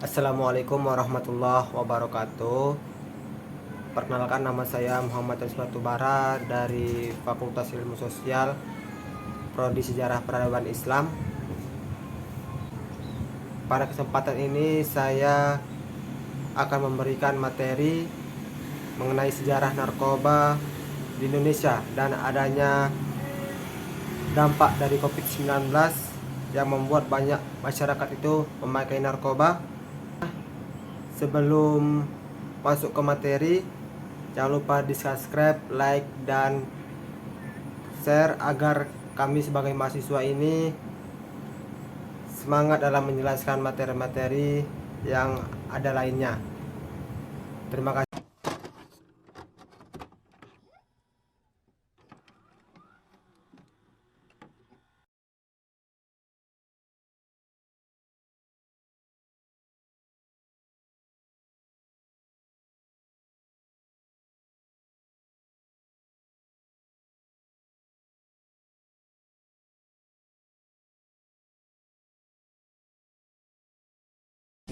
Assalamualaikum warahmatullahi wabarakatuh. Perkenalkan, nama saya Muhammad Aris Batubara dari Fakultas Ilmu Sosial, Prodi Sejarah Peradaban Islam. Pada kesempatan ini saya akan memberikan materi mengenai sejarah narkoba di Indonesia dan adanya dampak dari COVID-19 yang membuat banyak masyarakat itu memakai narkoba. Sebelum masuk ke materi, jangan lupa di subscribe, like, dan share agar kami sebagai mahasiswa ini semangat dalam menjelaskan materi-materi yang ada lainnya. Terima kasih.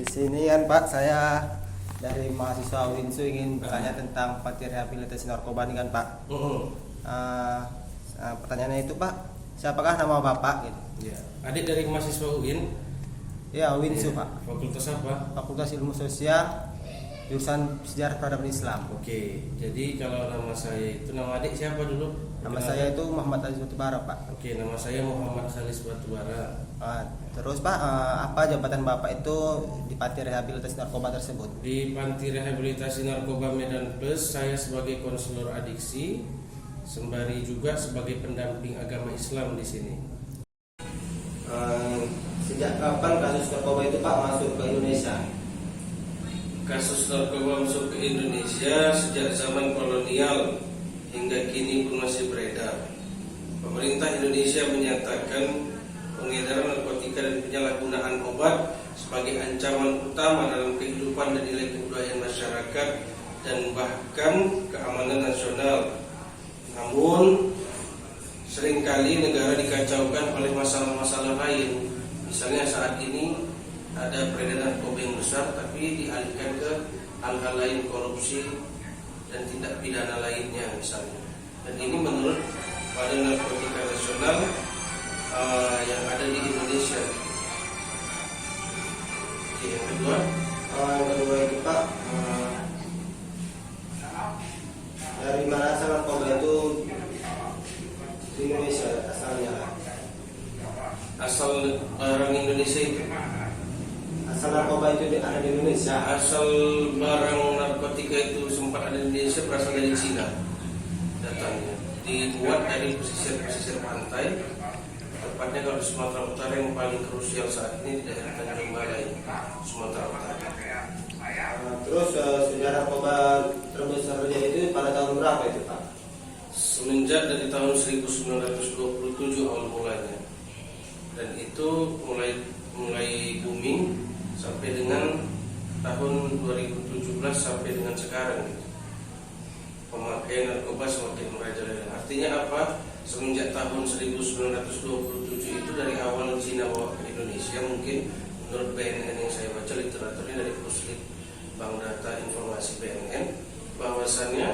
Di sini kan Pak, saya dari mahasiswa UINSU ingin bertanya tentang panti rehabilitasi narkoba ini kan Pak. Pertanyaannya itu Pak, siapakah nama Bapak gitu? Ya, adik dari mahasiswa UIN. Ya, UINSU Ya, Pak. Fakultas apa? Fakultas Ilmu Sosial, jurusan Sejarah Peradaban Islam. Oke, jadi kalau nama saya itu, nama adik siapa dulu? Nama saya itu Muhammad Aris Batubara Pak. Oke, nama saya Muhammad Khalis Batubara. Terus Pak, apa jabatan Bapak itu di panti rehabilitasi narkoba tersebut? Di Panti Rehabilitasi Narkoba Medan Plus, saya sebagai konselor adiksi, sembari juga sebagai pendamping agama Islam di sini. Sejak kapan kasus narkoba itu Pak masuk ke Indonesia? Kasus narkoba masuk ke Indonesia sejak zaman kolonial hingga kini pun masih beredar. Pemerintah Indonesia menyatakan pengedaran narkotika dan penyalahgunaan obat sebagai ancaman utama dalam kehidupan dan nilai kebudayaan masyarakat dan bahkan keamanan nasional. Namun seringkali negara dikacaukan oleh masalah-masalah lain. Misalnya saat ini ada peredaran narkoba yang besar tapi dialihkan ke hal-hal lain, korupsi dan tindak pidana lainnya misalnya. Dan ini menurut Badan Narkotika Nasional yang ada di Indonesia. Oke, yang kedua itu Pak, dari mana asal narkoba itu di Indonesia asalnya? asal barang Indonesia itu. Asal narkoba itu ada di Indonesia. Asal barang narkotika itu sempat ada di Indonesia berasal dari Cina. Datangnya dibuat dari pesisir pantai, tepatnya kalau di Sumatera Utara yang paling krusial saat ini di daerah Tanjung Balai, Sumatera Utara. Terus sejarah narkoba terbesar itu pada tahun berapa itu Pak? Semenjak dari tahun 1927 awal mulanya, dan itu mulai booming sampai dengan tahun 2017 sampai dengan sekarang gitu. Pemakaian narkoba semakin merajalela. Artinya apa? Semenjak tahun 1927 itu dari awal Cina bawa ke Indonesia, mungkin menurut BNN yang saya baca literaturnya dari Puslit Bank Data Informasi BNN, bahwasannya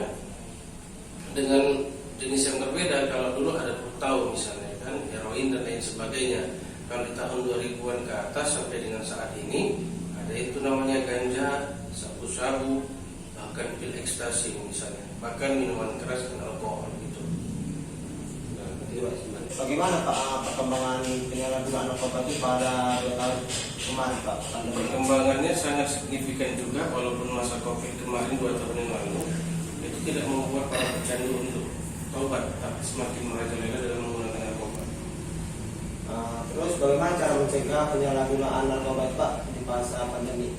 dengan jenis yang berbeda. Kalau dulu ada putau misalnya kan, heroin dan lain sebagainya. Kalau di tahun 2000-an ke atas sampai dengan saat ini ada itu namanya ganja, sabu-sabu, bahkan pil ekstasi misalnya, bahkan minuman keras dan alkohol gitu. Bagaimana Pak perkembangan penyalahgunaan narkoba itu pada 2 tahun kemarin Pak? Perkembangannya sangat signifikan juga, walaupun masa Covid kemarin 2 tahun yang lalu itu tidak membuat para pecandu untuk tobat, tapi semakin merajalela dalam menggunakan narkoba. Terus bagaimana cara mencegah penyalahgunaan narkoba Pak di masa pandemi?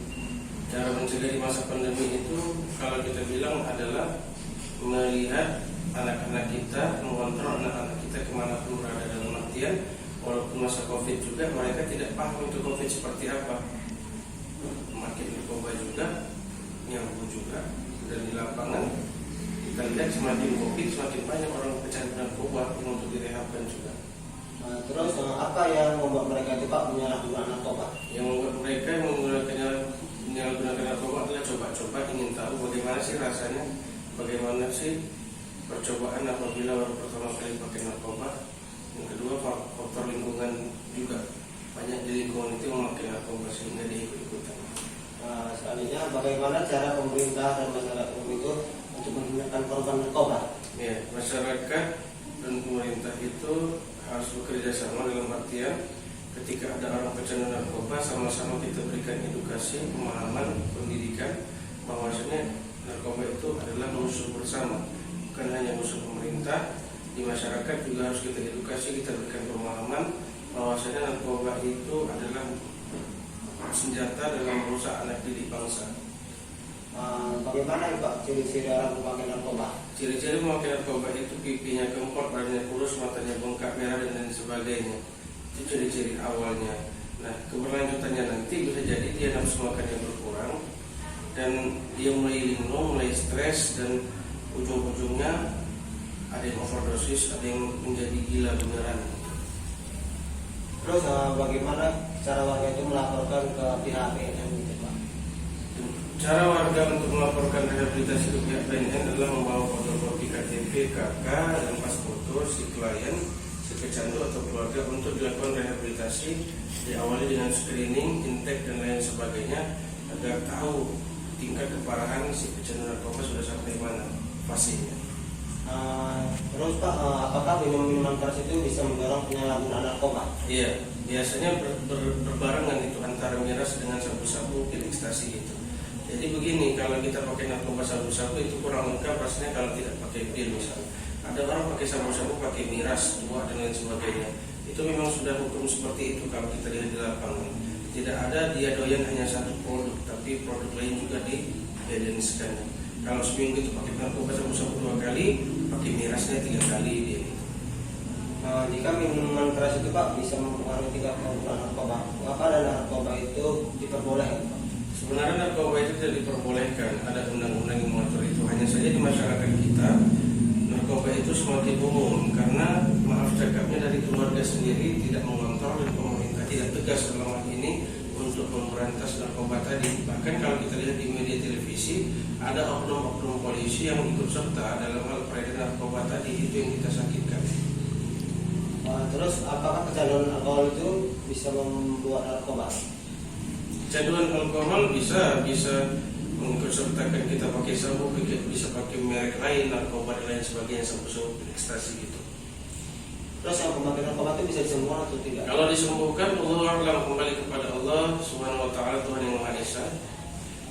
Cara mencegah di masa pandemi itu kalau kita bilang adalah melihat anak-anak kita, mengontrol anak-anak kita kemanapun berada, dalam artian walaupun masa Covid juga mereka tidak paham itu Covid seperti apa. Makin narkoba juga, nyambu juga, dan di lapangan kita lihat semakin Covid semakin banyak orang pecandu narkoba yang untuk direhabkan juga. Terus apa yang membuat mereka itu Pak menyalahgunakan narkoba? Yang membuat mereka menggunakannya penyalahgunaan narkoba adalah coba-coba, ingin tahu bagaimana sih rasanya, bagaimana sih percobaan apabila baru pertama kali pakai narkoba. Yang kedua, faktor lingkungan juga, banyak di lingkungan itu memakai narkoba sehingga dia ikut-ikutan. Selanjutnya, bagaimana cara pemerintah dan masyarakat umum itu untuk menghindarkan korban narkoba? Ya, masyarakat dan pemerintah itu harus bekerja sama dalam artian ketika ada orang pecandu narkoba, sama-sama kita berikan edukasi, pemahaman, pendidikan bahwasanya narkoba itu adalah musuh bersama, bukan hanya musuh pemerintah. Di masyarakat juga harus kita edukasi, kita berikan pemahaman bahwasanya narkoba itu adalah senjata dalam merusak anak didik bangsa. Bagaimana Pak ciri-ciri orang memakai narkoba? Ciri-ciri memakai narkoba itu pipinya kempot, badannya kurus, matanya bengkak merah dan lain sebagainya. Itu ciri-ciri awalnya. Nah, keberlanjutannya nanti bisa jadi dia nafsu makannya berkurang dan dia mulai linglung, mulai stres, dan ujung-ujungnya ada yang overdosis, ada yang menjadi gila beneran. Terus bagaimana cara warga itu melaporkan ke pihak BNN gitu Pak? Cara warga untuk melaporkan rehabilitasi ke pihak BNN adalah membawa fotokopi KTP, KK, dan pas foto si klien, si pecandu atau keluarga untuk dilakukan rehabilitasi, diawali dengan screening, intake dan lain sebagainya agar tahu tingkat keparahan si pecandu narkoba sudah sampai mana fasenya. Terus Pak, apakah minuman keras itu bisa mendorong penyalahgunaan narkoba? Iya, biasanya berbarengan itu antara miras dengan sabu-sabu, pil ekstasi gitu. Jadi begini, kalau kita pakai narkoba sabu-sabu itu kurang lengkap rasanya kalau tidak pakai pil misalnya. Ada orang pakai sabu-sabu, pakai miras, buah dan lain sebagainya. Itu memang sudah hukum seperti itu kalau kita lihat di lapangan. Tidak ada dia doyan hanya satu produk, tapi produk lain juga dijeniskan. Kalau seminggu itu pakai narkoba sabu-sabu 2 kali, pakai mirasnya 3 kali dia. Jika minuman keras itu Pak bisa mempengaruhi tingkat penggunaan narkoba, maka ada narkoba itu diperbolehkan Pak? Sebenarnya narkoba itu tidak diperbolehkan, ada undang-undang yang mengatur itu. Hanya saja di masyarakat kita narkoba itu semakin umum karena maaf cakapnya dari keluarga sendiri tidak mengontrol dan pemerintah tidak tegas dalam hal ini untuk memberantas narkoba tadi. Bahkan kalau kita lihat di media televisi ada oknum-oknum polisi yang ikut serta dalam hal peredaran narkoba tadi, itu yang kita sakitkan. Terus apakah kecanduan alkohol itu bisa membuat narkoba? Kecanduan alkohol bisa mengikut sertakan kita pakai sabu, bisa pakai merek lain, narkoba dan lain sebagainya, sabu-sabu, ekstasi gitu. Terus yang pemakai narkoba itu bisa disembuhkan atau tidak? Kalau disembuhkan, Allah akan kembali kepada Allah Subhanahu Wa Taala, Tuhan yang Maha Esa.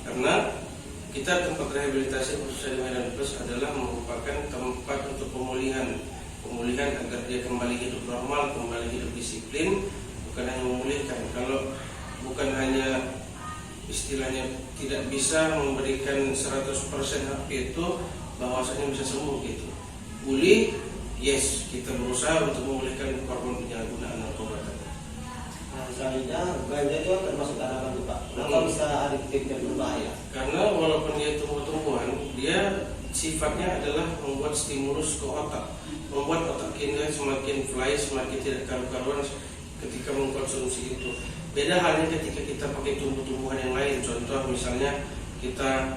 Karena kita tempat rehabilitasi khususnya di Medan Plus adalah merupakan tempat untuk pemulihan agar dia kembali hidup normal, kembali hidup disiplin, bukan hanya memulihkan. Kalau bukan hanya istilahnya tidak bisa memberikan 100% HP itu bahwasanya bisa sembuh gitu. Pulih, yes, kita berusaha untuk memulihkan korban penyalahgunaan narkoba tadi. Selanjutnya ganja itu termasuk tanaman tuh Pak. Kenapa bisa adiktif dan berbahaya? Karena walaupun dia tumbuh-tumbuhan, dia sifatnya adalah membuat stimulus ke otak, membuat otak kita semakin fly, semakin tidak karu-karuan ketika mengkonsumsi itu. Beda halnya ketika kita pakai tumbuh-tumbuhan yang lain. Contoh misalnya kita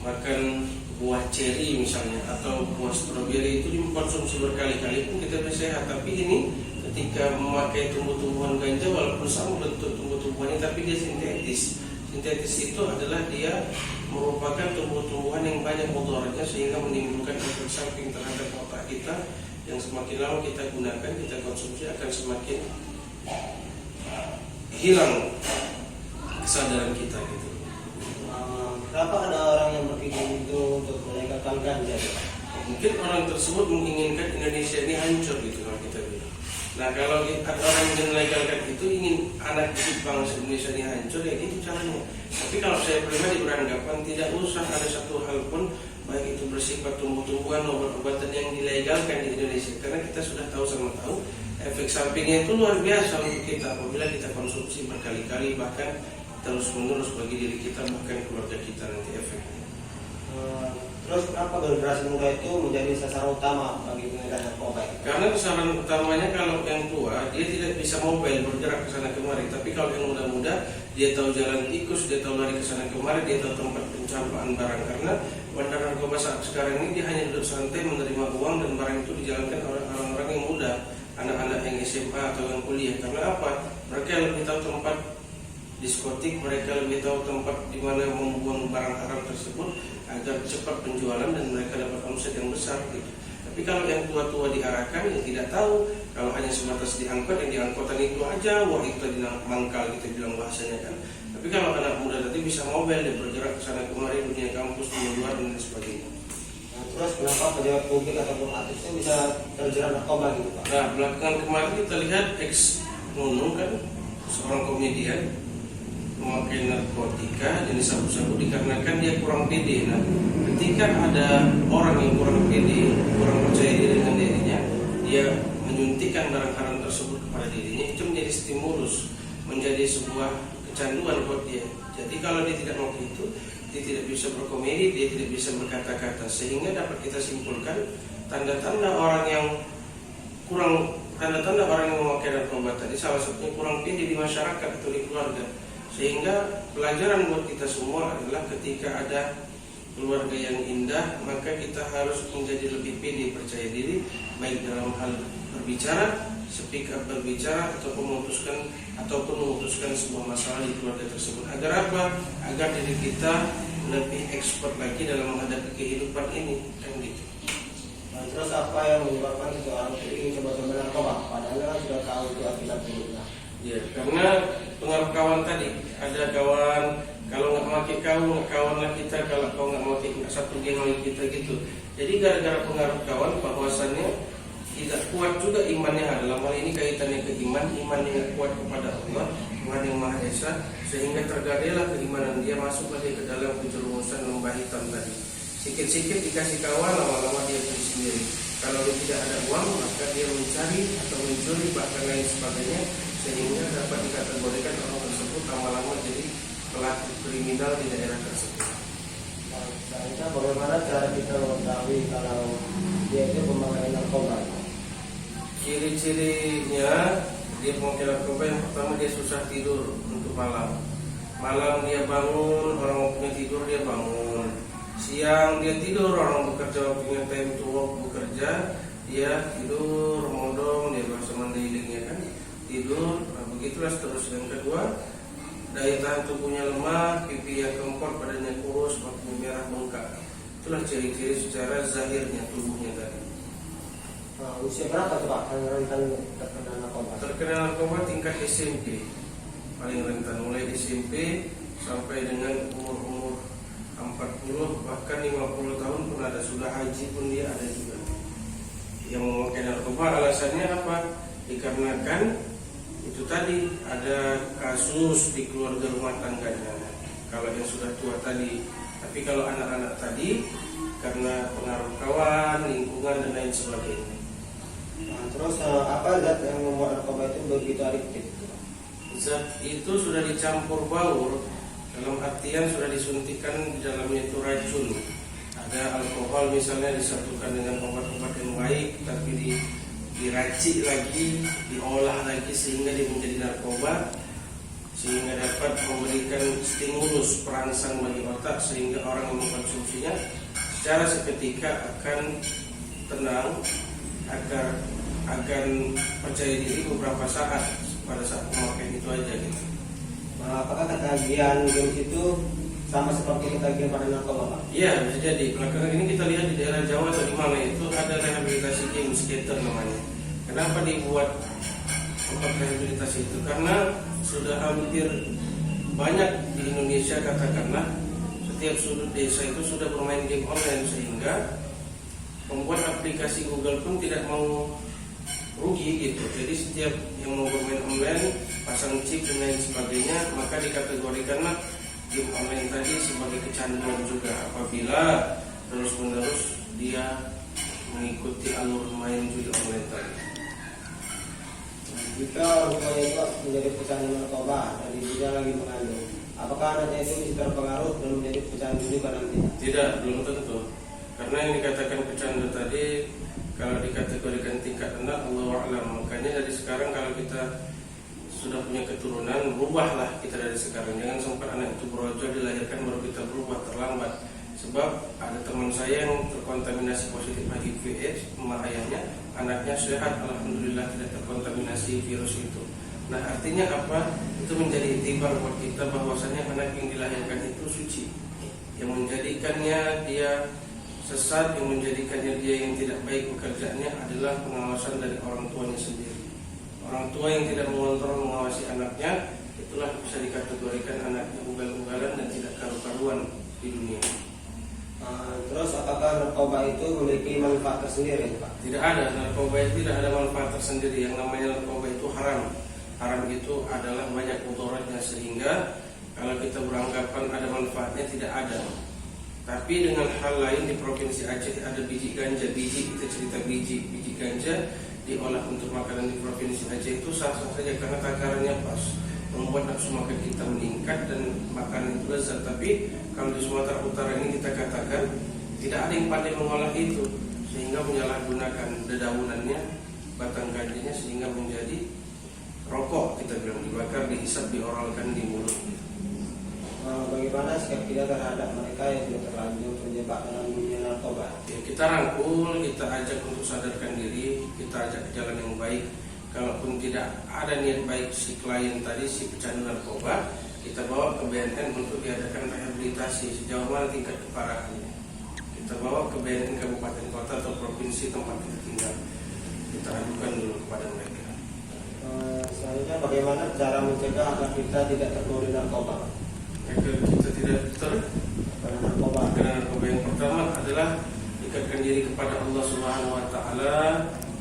makan buah ceri misalnya atau buah stroberi, itu dikonsumsi berkali-kali pun kita bisa sehat. Tapi ini ketika memakai tumbuh-tumbuhan ganja, walaupun sama bentuk tumbuh-tumbuhannya tapi dia sintetis. Sintetis itu adalah dia merupakan tumbuh-tumbuhan yang banyak mudaratnya sehingga menimbulkan efek samping terhadap otak kita yang semakin lama kita gunakan, kita konsumsi akan semakin hilang kesadaran kita gitu. Kenapa ada orang yang berpikir itu untuk melegalkan ganja? Mungkin orang tersebut menginginkan Indonesia ini hancur gitu kalau kita bilang. Nah kalau ada orang yang melegalkan itu ingin anak didik bangsa Indonesia ini hancur, ya gitu caranya. Tapi kalau saya pribadi beranggapan tidak usah ada satu hal pun, baik itu bersifat tumbuh-tumbuhan, obat-obatan yang dilegalkan di Indonesia, karena kita sudah tahu sama tahu efek sampingnya itu luar biasa untuk kita apabila kita konsumsi berkali-kali, bahkan terus-menerus bagi diri kita bahkan keluarga kita nanti efeknya. Terus kenapa generasi muda itu menjadi sasaran utama bagi pengedar narkoba? Karena kesalahan utamanya kalau yang tua dia tidak bisa mobile bergerak ke sana kemari, tapi kalau yang muda-muda dia tahu jalan tikus, dia tahu lari ke sana kemari, dia tahu tempat pencampaan barang. Karena bandar narkoba saat sekarang ini dia hanya duduk santai menerima uang dan barang itu dijalankan oleh orang-orang yang muda, anak-anak yang SMA atau yang kuliah. Karena apa? Mereka lebih tahu tempat diskotik, mereka lebih tahu tempat di mana membuang barang haram tersebut agar cepat penjualan dan mereka dapat omset yang besar gitu. Tapi kalau yang tua-tua diarahkan yang tidak tahu, kalau hanya sebatas diangkut, yang diangkutan itu aja, wah itu tadi mangkal kita bilang bahasanya kan. Tapi kalau anak muda tadi bisa mobile, dia bergerak ke sana kemari, dunia kampus, dunia luar dan lain sebagainya. Nah, terus kenapa pejabat publik ataupun artis itu bisa terjerat narkoba gitu Pak? Nah, belakangan kemarin kita lihat ex Nunung kan, seorang komedian memakai narkotika jenis sabu-sabu dikarenakan dia kurang pede. Nah, ketika ada orang yang kurang pede, kurang percaya diri dengan dirinya, dia menyuntikkan barang haram tersebut kepada dirinya, itu menjadi stimulus, menjadi sebuah kecanduan buat dia. Jadi kalau dia tidak mau itu, dia tidak bisa berkomedi, dia tidak bisa berkata-kata, sehingga dapat kita simpulkan tanda-tanda orang yang memakai narkoba tadi salah satunya kurang pede di masyarakat atau di keluarga. Sehingga pelajaran buat kita semua adalah ketika ada keluarga yang indah, maka kita harus menjadi lebih pede, percaya diri, baik dalam hal berbicara, speak up berbicara, ataupun memutuskan sebuah masalah di keluarga tersebut. Agar apa? Agar diri kita lebih expert lagi dalam menghadapi kehidupan ini, kan gitu. Nah, terus apa yang menyebabkan seseorang itu ingin coba-coba narkoba? Padahal kan sudah tahu itu akibat buruknya. Ya, karena pengaruh kawan tadi. Ada kawan, kalau nggak pakai kau, nggak kawan lah kita. Kalau kau nggak pakai satu geng lagi kita gitu. Jadi gara-gara pengaruh kawan, bahwasannya tidak kuat juga imannya. Dalam hal ini kaitannya ke iman yang nggak kuat kepada Allah, Tuhan yang Maha Esa, sehingga tergadailah keimanan dia, masuk lagi ke dalam kejerumusan lembah hitam tadi. Sikit-sikit dikasih kawan, lama-lama dia beli sendiri. Kalau dia tidak ada uang, maka dia mencari atau mencuri bahkan lain sebagainya, sehingga dapat dikategorikan orang tersebut lama-lama jadi pelaku kriminal di daerah tersebut. Selanjutnya bagaimana cara kita mengetahui kalau dia itu pemakai narkoba? Ciri-cirinya dia pemakai narkoba, yang pertama dia susah tidur untuk malam. Malam dia bangun, orang waktunya tidur dia bangun. Siang dia tidur, orang bekerja waktunya time to work bekerja, dia tidur, modong, dia bahasa Mandailingnya kan tidur. Nah, begitulah seterusnya. Yang kedua, daya tahan tubuhnya lemah, pipi yang kempot, badannya kurus, matanya merah bengkak. Itulah ciri-ciri secara zahirnya tubuhnya tadi. Nah, usia berapa tuh Pak rentan terkena narkoba? Terkena narkoba tingkat SMP, paling rentan mulai SMP sampai dengan umur 40 bahkan 50 tahun pun ada, sudah haji pun dia ada juga. Yang memakai narkoba alasannya apa? Dikarenakan itu tadi ada kasus di keluarga rumah tangganya. Kalau yang sudah tua tadi, tapi kalau anak-anak tadi karena pengaruh kawan, lingkungan dan lain sebagainya. Nah, terus apa zat yang membuat narkoba itu begitu adiktif? Zat itu sudah dicampur baur, dalam artian sudah disuntikan di dalamnya itu racun. Ada alkohol misalnya disatukan dengan obat-obat yang baik, tapi diracik lagi, diolah lagi sehingga dia menjadi narkoba, sehingga dapat memberikan stimulus perangsang bagi otak, sehingga orang yang mengkonsumsinya secara seketika akan tenang, akan percaya diri beberapa saat pada saat memakai itu aja gitu. Nah, apakah ketagihan games itu sama seperti ketagihan pada narkoba Pak? Iya, bisa jadi. Belakangan ini kita lihat di daerah Jawa atau di mana itu ada rehabilitasi game skater namanya. Kenapa dibuat tempat rehabilitasi itu? Karena sudah hampir banyak di Indonesia, katakanlah setiap sudut desa itu sudah bermain game online, sehingga membuat aplikasi Google pun tidak mau rugi gitu. Jadi setiap yang mau bermain online, pasang chip dan lain sebagainya, maka dikategorikanlah game online tadi sebagai kecanduan juga, apabila terus-menerus dia mengikuti alur main judi online tadi. Jika orang tuanya itu menjadi pecandu narkoba dan ibunya lagi mengandung, apakah anaknya itu bisa terpengaruh dan menjadi pecandu juga nanti? Tidak, belum tentu. Karena yang dikatakan pecandu tadi kalau dikategorikan tingkat rendah, Allahu a'lam. Makanya dari sekarang kalau kita sudah punya keturunan, berubahlah kita dari sekarang. Jangan sampai anak itu berojol dilahirkan baru kita berubah, terlambat. Sebab ada teman saya yang terkontaminasi positif HIV/AIDS, emak ayahnya, anaknya sehat, alhamdulillah tidak terkontaminasi virus itu. Nah, artinya apa? Itu menjadi itibar buat kita bahwasanya anak yang dilahirkan itu suci. Yang menjadikannya dia sesat, yang menjadikannya dia yang tidak baik pekerjaannya adalah pengawasan dari orang tuanya sendiri. Orang tua yang tidak mengontrol mengawasi anaknya, itulah bisa dikategorikan anaknya ugal-ugalan dan tidak karu-karuan di dunia. Terus apakah narkoba itu memiliki manfaat tersendiri, Pak? Tidak ada, narkoba itu tidak ada manfaat tersendiri. Yang namanya narkoba itu haram. Haram itu adalah banyak mudaratnya, sehingga kalau kita beranggapan ada manfaatnya, tidak ada. Tapi dengan hal lain, di Provinsi Aceh ada biji ganja. Kita cerita biji ganja diolah untuk makanan di Provinsi Aceh itu sah-sah saja karena takarannya pas, membuat nafsu makan kita meningkat dan makanan itu lezat. Tapi kalau di Sumatera Utara ini kita katakan tidak ada yang pandai mengolah itu, sehingga menyalahgunakan dedaunannya, batang ganjanya, sehingga menjadi rokok. Kita bilang dibakar, dihisap, dioralkan di mulut. Bagaimana sikap kita terhadap mereka yang sudah terlanjur terjebak dalam dunia narkoba? Ya, kita rangkul, kita ajak untuk sadarkan diri, kita ajak ke jalan yang baik. Kalaupun tidak ada niat baik si klien tadi, si pecandu narkoba, kita bawa ke BNN untuk diadakan rehabilitasi sejauh mana tingkat keparahannya. Kita bawa ke BNN kabupaten kota atau provinsi tempat kita tinggal. Kita adukan dulu kepada mereka. Selanjutnya, bagaimana cara mencegah agar kita tidak tergoda narkoba? Agar kita tidak Karena narkoba. yang pertama adalah dekatkan diri kepada Allah Subhanahu Wa Taala.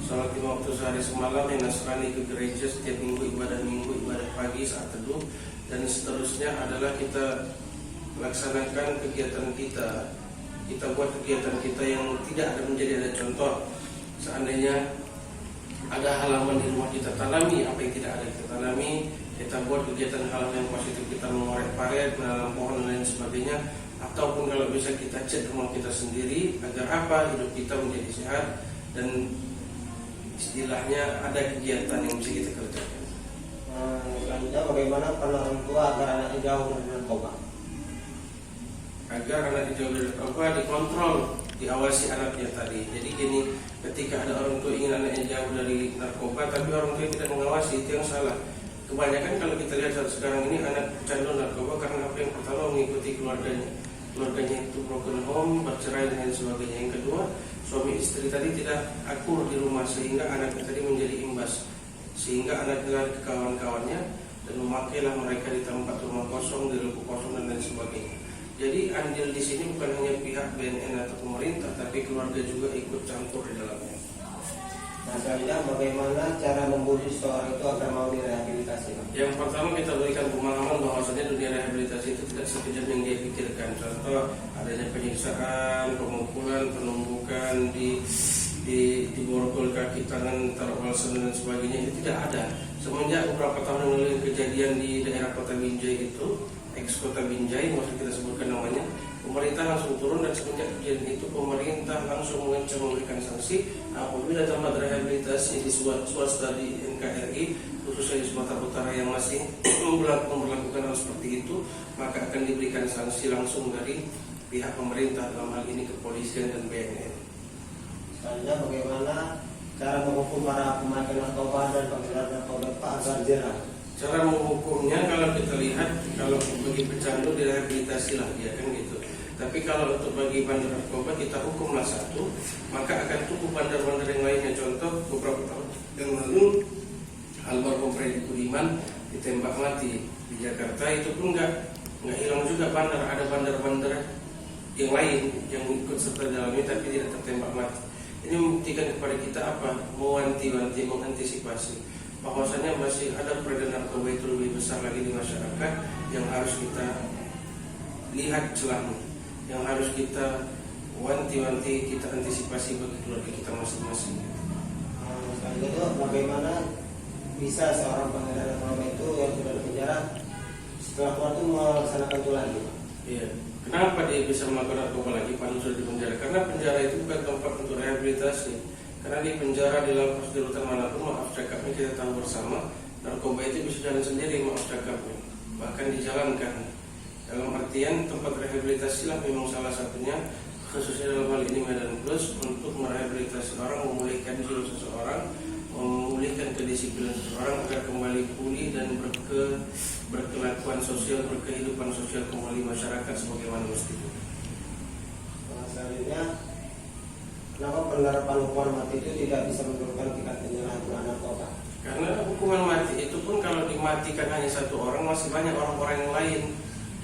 Salat 5 waktu sehari semalam, yang Nasrani ke gereja setiap minggu, ibadah pagi saat teduh, dan seterusnya adalah kita laksanakan kegiatan kita. Kita buat kegiatan kita yang tidak ada menjadi ada contoh. Seandainya ada halaman di rumah kita tanami, apa yang tidak ada kita tanami. Kita buat kegiatan hal yang positif, kita mengorek paret, menanam pohon dan lain sebagainya. Ataupun kalau bisa kita cat rumah kita sendiri, agar apa? Hidup kita menjadi sehat dan istilahnya ada kegiatan yang bisa kita kerjakan. Selanjutnya, bagaimana peran orang tua agar anaknya jauh dari narkoba? Agar anak jauh dari narkoba, dikontrol, diawasi anaknya tadi. Jadi gini, ketika ada orang tua ingin anaknya jauh dari narkoba, tapi orang tua tidak mengawasi, itu yang salah. Kebanyakan kalau kita lihat sekarang ini anak pecandu narkoba karena apa? Yang pertama, mengikuti keluarganya itu broken home, bercerai dan lain sebagainya. Yang kedua, suami istri tadi tidak akur di rumah, sehingga anaknya tadi menjadi imbas, sehingga anaknya lari ke kawan-kawannya dan memakailah mereka di tempat rumah kosong, di ruko kosong dan lain sebagainya. Jadi andil di sini bukan hanya pihak BNN atau pemerintah, tapi keluarga juga ikut campur di dalamnya. Nah, selanjutnya, bagaimana cara membujuk seseorang itu agar mau direhabilitasi? Yang pertama, kita berikan pemahaman bahwasanya dunia rehabilitasi itu tidak sekejam yang dia pikirkan. Contoh, adanya penyiksaan, pemukulan, penumbukan, diborgol kaki tangan, taruh walsen dan sebagainya, itu tidak ada. Semenjak beberapa tahun yang lalu kejadian di daerah Kota Binjai itu, ex Kota Binjai, maksud kita sebutkan namanya, pemerintah langsung turun, dan semenjak kejadian itu pemerintah langsung mengancam memberikan sanksi apabila tempat rehabilitasi di swasta di NKRI, khususnya di Sumatera Utara yang masih memperlakukan hal seperti itu, maka akan diberikan sanksi langsung dari pihak pemerintah, dalam hal ini kepolisian dan BNN. Selanjutnya, bagaimana cara menghukum para pemakai narkoba dan pengedar narkoba agar jerah? Cara menghukumnya, kalau kita lihat, kalau bagi pecandu direhabilitasi lah dia, kan gitu. Tapi kalau untuk bagi bandar narkoba, kita hukumlah satu, maka akan cukup bandar-bandar yang lainnya. Contoh, beberapa tahun yang lalu almarhum Freddy Budiman ditembak mati di Jakarta, itu pun nggak hilang juga bandar. Ada bandar-bandar yang lain yang ikut serta dalamnya tapi tidak tertembak mati. Ini membuktikan kepada kita apa? Mewanti-wanti, mengantisipasi bahwasanya masih ada peredaran narkoba itu lebih besar lagi di masyarakat, yang harus kita lihat celahnya, yang harus kita wanti-wanti, kita antisipasi bagi keluarga kita masing-masing. Selanjutnya itu, bagaimana bisa seorang pengedar narkoba itu yang sudah di penjara setelah keluar itu melaksanakan itu lagi? Iya, Kenapa dia bisa melakukan narkoba lagi padahal sudah di penjara? Karena penjara itu bukan tempat untuk rehabilitasi. Karena di penjara, di lapas, di rutan manapun, maaf cakapnya kita tahu bersama, narkoba itu bisa jalan sendiri, maaf cakapnya. Bahkan dijalankan. Dalam artian tempat rehabilitasi lah memang salah satunya, khususnya dalam hal ini Medan Plus, untuk merehabilitasi orang, memulihkan jiwa seseorang, memulihkan kedisiplinan seseorang agar kembali pulih dan berkelakuan sosial, berkehidupan sosial kembali masyarakat sebagaimana mestinya. Selanjutnya, kenapa penerapan hukuman mati itu tidak bisa menurunkan tingkat penyalahgunaan narkoba? Karena hukuman mati itu pun kalau dimatikan hanya satu orang, masih banyak orang-orang yang lain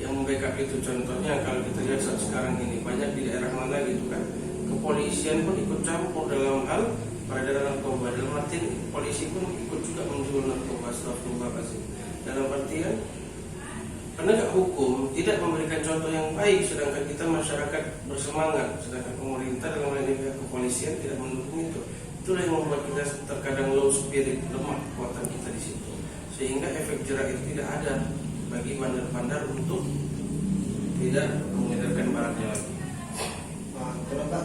yang membackup itu. Contohnya kalau kita lihat saat sekarang ini banyak di daerah mana gitu kan, kepolisian pun ikut campur dalam hal peredaran narkoba. Dalam artian polisi pun ikut juga menjual narkoba. Dalam artian penegak hukum tidak memberikan contoh yang baik, sedangkan kita masyarakat bersemangat, sedangkan pemerintah dalam hal ini pihak kepolisian tidak mendukung itu. Itulah yang membuat kita terkadang low spirit, lemah kekuatan kita di situ, sehingga efek jerak itu tidak ada bagi bandar-bandar untuk tidak mengedarkan barangnya lagi. Terus Pak,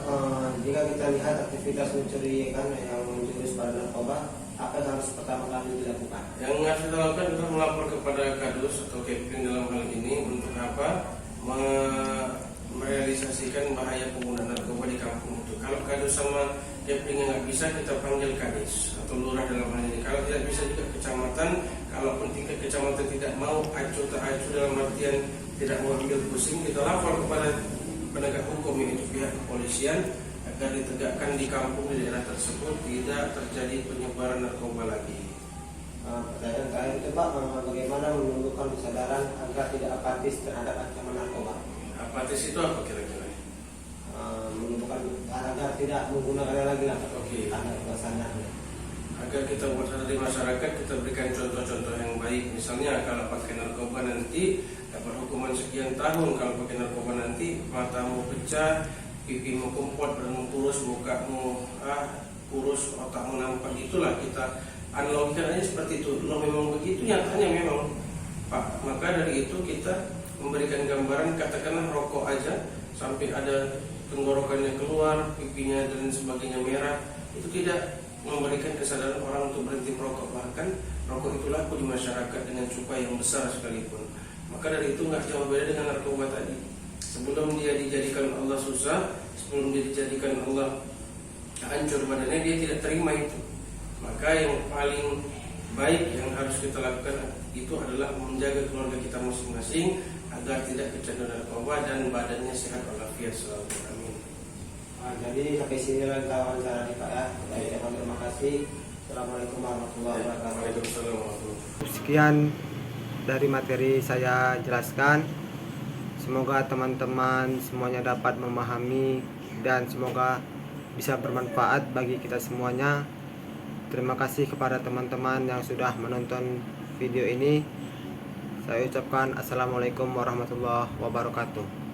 jika kita lihat aktivitas mencurigakan yang menjurus pada narkoba, apa yang harus pertama kali dilakukan? Yang harus kita lakukan adalah melapor kepada Kadus atau Kepling dalam hal ini untuk apa? Merealisasikan bahaya penggunaan narkoba di kampung itu. Kalau Kadus sama Keplingnya nggak bisa, kita panggil Kadis atau Lurah dalam hal ini. Kalau tidak bisa juga kecamatan. Kalaupun tingkat kecamatan tidak mau acuh tak acuh dalam artian tidak mau ambil pusing, kita lapor kepada penegak hukum, yaitu pihak kepolisian, agar ditegakkan di kampung di daerah tersebut tidak terjadi penyebaran narkoba lagi. Pertanyaan terakhir itu Pak, bagaimana menumbuhkan kesadaran agar tidak apatis terhadap ancaman narkoba? Apatis itu apa kira-kira? Menumbuhkan agar tidak menggunakannya lagi lah. Oke. Ada kesadaran. Agar kita buat sadar di masyarakat, kita berikan contoh-contoh yang baik. Misalnya kalau pakai narkoba nanti dapat hukuman sekian tahun. Kalau pakai narkoba nanti matamu pecah, pipimu kempot, badanmu kurus, mukamu kurus, otakmu nampak. Itulah kita analogikan aja seperti itu. Loh, memang begitu nyatanya memang Pak. Maka dari itu kita memberikan gambaran, katakanlah rokok aja sampai ada tenggorokannya keluar, pipinya dan sebagainya merah, itu tidak memberikan kesadaran orang untuk berhenti merokok. Bahkan rokok itu laku di masyarakat dengan cukai yang besar sekalipun. Maka dari itu nggak jauh beda dengan narkoba tadi. Sebelum dia dijadikan Allah susah, sebelum dia dijadikan Allah hancur badannya, dia tidak terima itu. Maka yang paling baik yang harus kita lakukan itu adalah menjaga keluarga kita masing-masing agar tidak kecanduan narkoba dan badannya sehat walafiat selalu. Amin. Jadi sampai sini kita wawancara nih Pak ya. Terima kasih. Assalamualaikum warahmatullahi wabarakatuh. Waalaikumsalam warahmatullahi wabarakatuh. Sekian dari materi saya jelaskan. Semoga teman-teman semuanya dapat memahami dan semoga bisa bermanfaat bagi kita semuanya. Terima kasih kepada teman-teman yang sudah menonton video ini. Saya ucapkan assalamualaikum warahmatullahi wabarakatuh.